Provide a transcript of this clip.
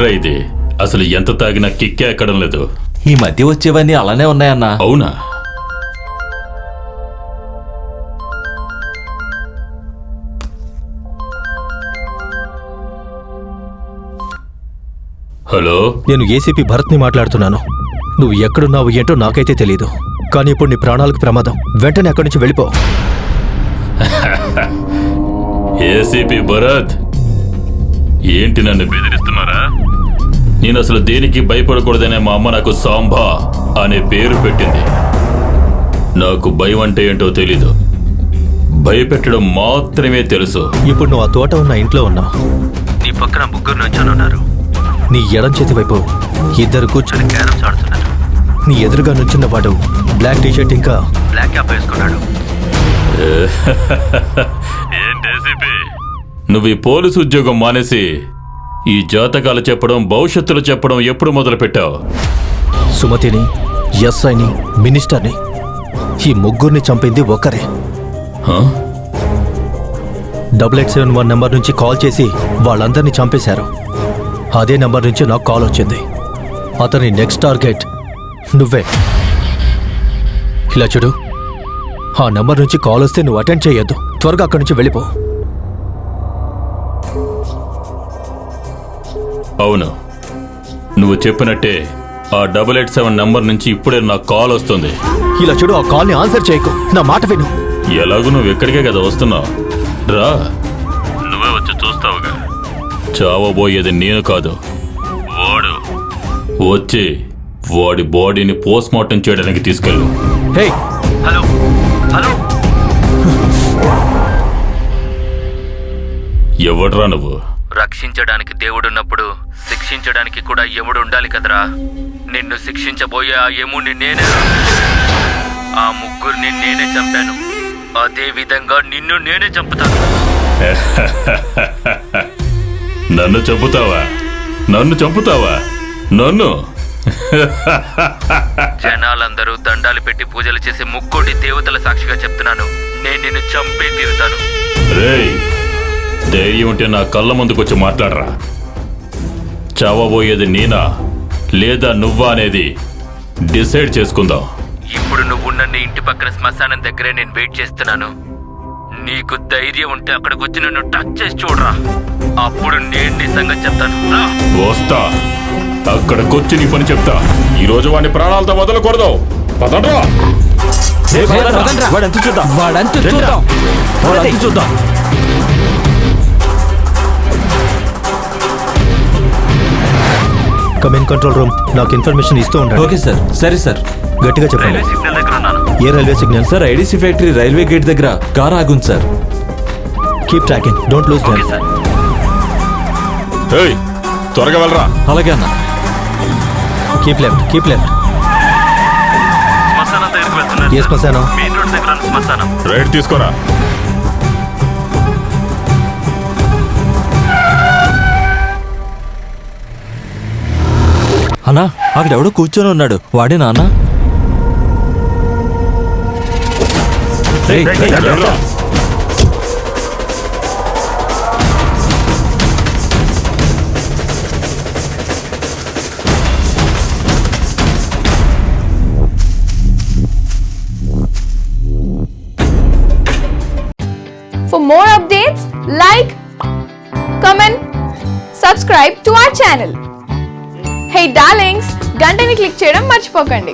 ఏంట్రా ఇది? అసలు ఎంత తాగినా కిక్కే ఎక్కడం లేదు. ఈ మధ్య వచ్చేవన్నీ అలానే ఉన్నాయన్నా. అవునా? హలో, నేను ఏసీపీ భరత్ని మాట్లాడుతున్నాను. నువ్వు ఎక్కడున్నావు ఏంటో నాకైతే తెలీదు, కానీ ఇప్పుడు నీ ప్రాణాలకు ప్రమాదం. వెంటనే అక్కడి నుంచి వెళ్ళిపో. ఏసీపీ భరత్, ఏంటి నన్ను బెదిరిస్తున్నారా? నేను అసలు దేనికి భయపడకూడదనే మా అమ్మ నాకు సాంబా అనే పేరు పెట్టింది. నాకు భయం అంటే ఏంటో తెలీదు, భయపెట్టడం మాత్రమే తెలుసు. ఇప్పుడు నువ్వు ఆ తోట ఉన్న ఇంట్లో ఉన్నావు. నీ పక్కన ముగ్గురు నుంచొనున్నారు. నీ ఎడం చేతి వైపు ఇద్దరు కూర్చొని క్యారమ్స్ ఆడుతున్నారు. నీ ఎదురుగా నుంచున్న వాడు బ్లాక్ టీషర్ట్ ఇంకా బ్లాక్ క్యాప్ వేసుకున్నాడు. నువ్వు ఈ పోలీసు ఉద్యోగం మానేసి ఈ జాతకాలు చెప్పడం, భవిష్యత్తులు చెప్పడం ఎప్పుడు మొదలు పెట్టావు? సుమతిని, ఎస్ఐని, మినిస్టర్ని, ఈ ముగ్గురిని చంపింది ఒక్కరే. 8871 నెంబర్ నుంచి కాల్ చేసి వాళ్ళందరినీ చంపేశారు. అదే నెంబర్ నుంచి నాకు కాల్ వచ్చింది. అతని నెక్స్ట్ టార్గెట్ నువ్వే. ఇలా చూడు, ఆ నెంబర్ నుంచి కాల్ వస్తే నువ్వు అటెండ్ చేయొద్దు. త్వరగా అక్కడి నుంచి వెళ్ళిపో. అవును, నువ్వు చెప్పినట్టే ఆ 887 నంబర్ నుంచి ఇప్పుడే నాకు కాల్ వస్తుంది. ఇలా చూడు, ఆ కాల్ని ఆన్సర్ చేయకు. నా మాట విను. ఎలాగూ నువ్వు ఎక్కడికే కదా వస్తున్నావు, రా. నువ్వే వచ్చి చూస్తావుగా. చావబోయేది నేను కాదు, వాడు. వచ్చి వాడి బాడీని పోస్ట్ మార్టం చేయడానికి తీసుకెళ్ళు. హే, హలో హలో, ఎవడ్రా నువ్వు? రక్షించడానికి దేవుడున్నప్పుడు శిక్షించడానికి కూడా యముడు ఉండాలి కదరా. నిన్ను శిక్షించబోయే ఆ యముడిని నేనే. ఆ ముగ్గురిని నేనే చంపాను. అదే విధంగా నిన్ను నేనే చంపుతాను. నన్ను చంపుతావా? నన్ను చంపుతావా? నన్ను? జనాలందరూ దండాలు పెట్టి పూజలు చేసే ముక్కోటి దేవతల సాక్షిగా చెప్తున్నాను, నేను నిన్ను చంపే తీరుతాను. రేయ్, ధైర్యం ఉంటే నా కళ్ళ ముందుకొచ్చి మాట్లాడరా. చావబోయేది నేనా లేదా నువ్వా అనేది డిసైడ్ చేసుకుందాం. ఇప్పుడు నువ్వు నన్ను ఇంటి పక్కన శ్మశానం దగ్గరే నేను వెయిట్ చేస్తున్నాను. నీకు ధైర్యం ఉంటే అక్కడికి వచ్చి నన్ను టచ్ చేసి చూడరా. అప్పుడు నేను నీ సంగతి చెప్తాను. వస్తా, అక్కడికొచ్చి నీ పని చెప్తా. ఈ రోజు వాడిని ప్రాణాలతో వదలకూడదు. పదండ్రా. చూద్దాం. కమింగ్ కంట్రోల్ రూమ్, నాకు ఇన్ఫర్మేషన్ ఇస్తూ ఉండండి. Okay sir. సరే సార్. గట్టిగా చెప్పండి. సిగ్నల్ దగ్గర ఉన్నాను. ఏ railway signal? Sir, IDC factory railway gate దగ్గర కార్ ఆగుంది sir. Keep tracking, don't lose them. ఏయ్, త్వరగా వెళ్ళరా. అలాగే అన్న. Keep left, keep left. శ్మశానం దగ్గరికి వెళ్తున్నాను. ఏ శ్మశానం? మెయిన్ రోడ్ దగ్గర ఉన్న శ్మశానం. రైట్ తీసుకోరా. అన్నా, అక్కడ ఎవడో కూర్చొని ఉన్నాడు. వాడే నాన్న. For more updates, like, comment, subscribe to our channel. Hey darlings, గంటని click చేయడం మర్చిపోకండి.